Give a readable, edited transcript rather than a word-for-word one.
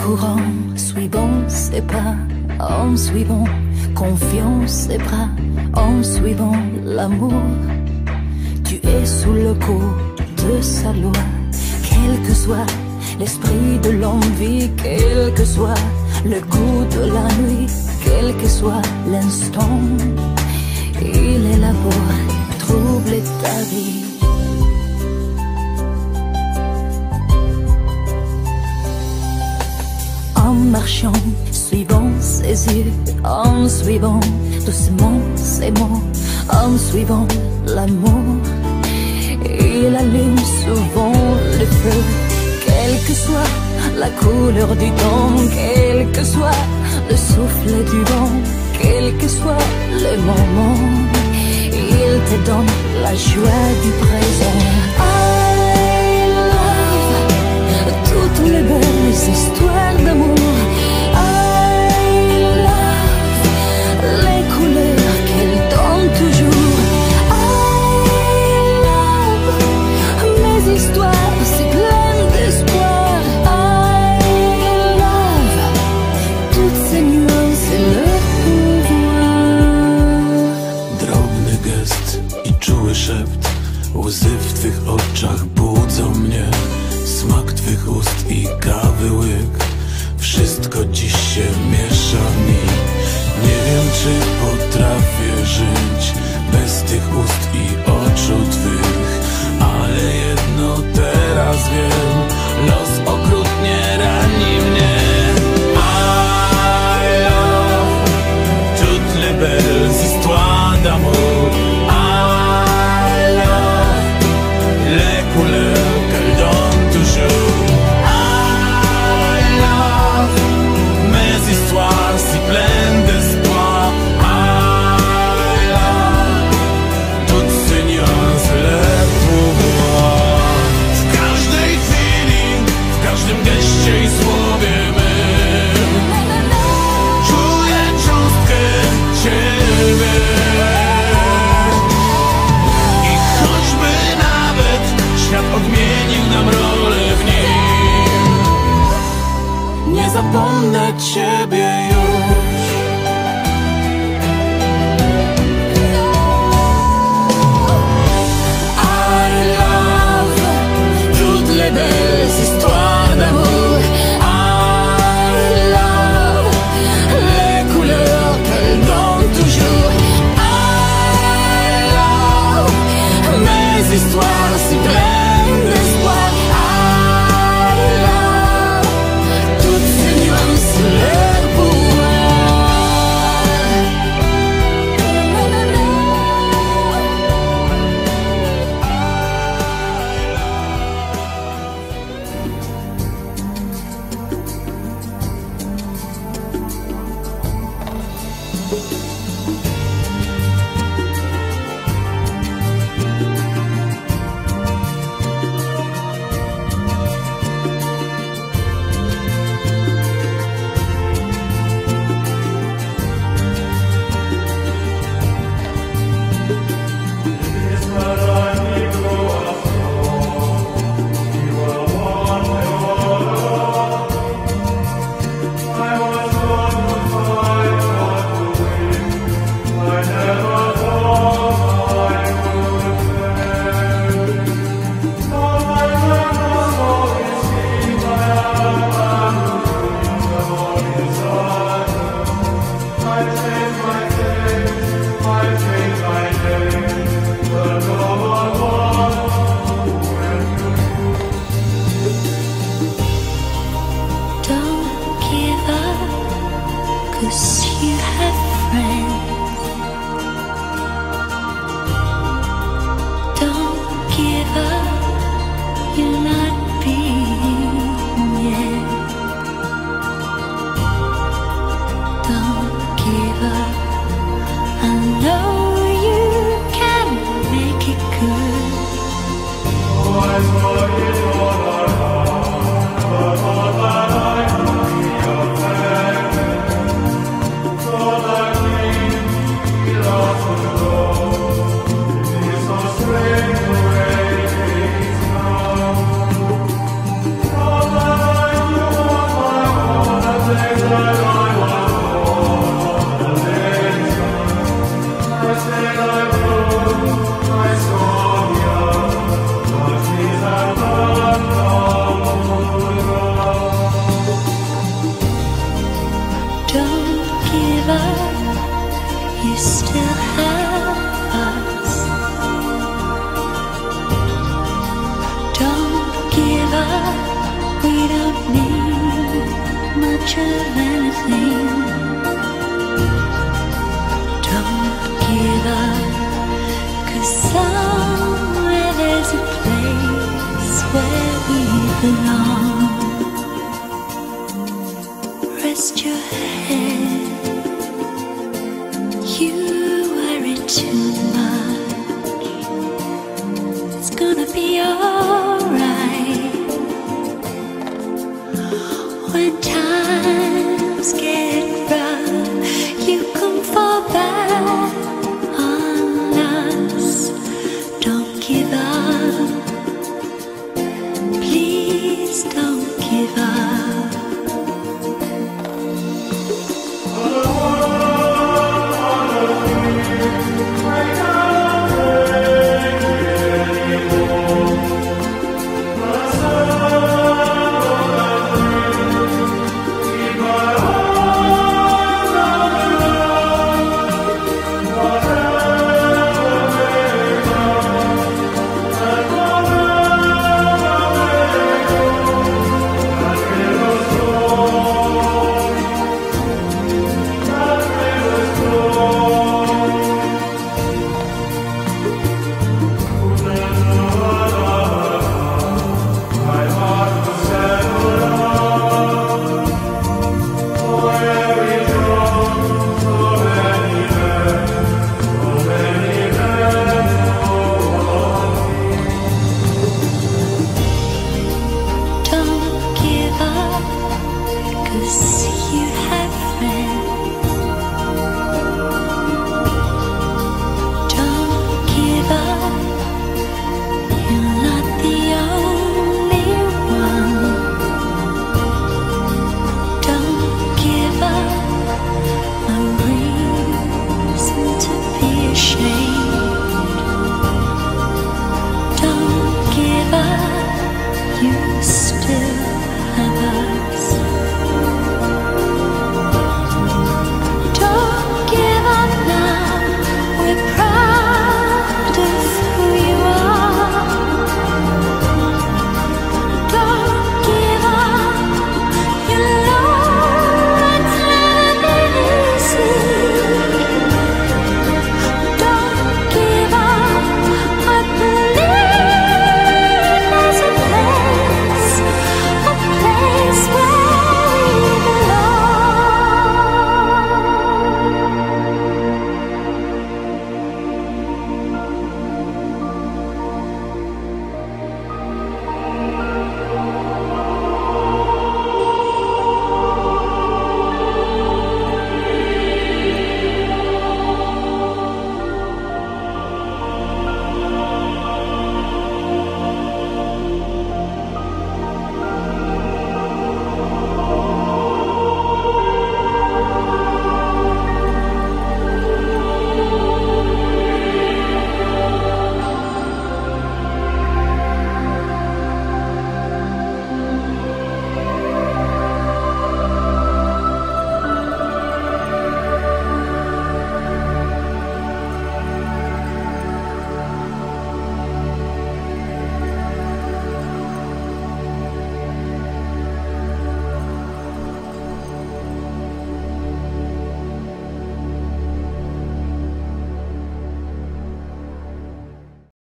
courant, suivant ses pas, en suivant confiance et bras, en suivant l'amour. Tu es sous le coup de sa loi, quel que soit l'esprit de l'envie, quel que soit le goût de la nuit, quel que soit l'instant, il est là pour troubler ta vie. En marchant, suivant ses yeux, en suivant doucement ses mots, en suivant l'amour, il allume souvent le feu. Quelle que soit la couleur du temps, quel que soit le souffle du vent, quel que soit le moment, il te donne la joie du présent. I love toutes les belles histoires d'amour. I love les couleurs qu'elle donne toujours. I love mes histoires si pleines d'espoir. I love toutes ces nuances et leur pouvoir. Drobny gest i czuły szept, łzy w twych oczach budzą mnie. Smak twych ust i kawy łyk, wszystko dziś się miesza mi. Nie wiem, czy potrafię żyć bez tych ust i oczu twych, ale jedno teraz wiem, los okrutnie rani mnie. I love toutes les belles histoires d'amour. I love les couleurs qu'elle donne toujours. I love mes histoires si pleines d'espoir. I love toutes ces nuances, leur pouvoir. W każdej chwili, w każdym geście i słowie mym czuję cząstkę Ciebie. I choćby nawet świat odmienił nam rolę w nim, nie zapomnę Ciebie już. I love toutes les belles histoires d'amour. I love les couleurs qu'elle donne toujours. I love mes histoires si pleines d'espoir. I love toutes ces nuances, leur pouvoir. much of anything. Don't give up, 'cause somewhere there's a place where we belong. Rest your head, you worry too much. It's gonna be alright. When times get rough, you can fall back on us. Don't give up, please don't give up.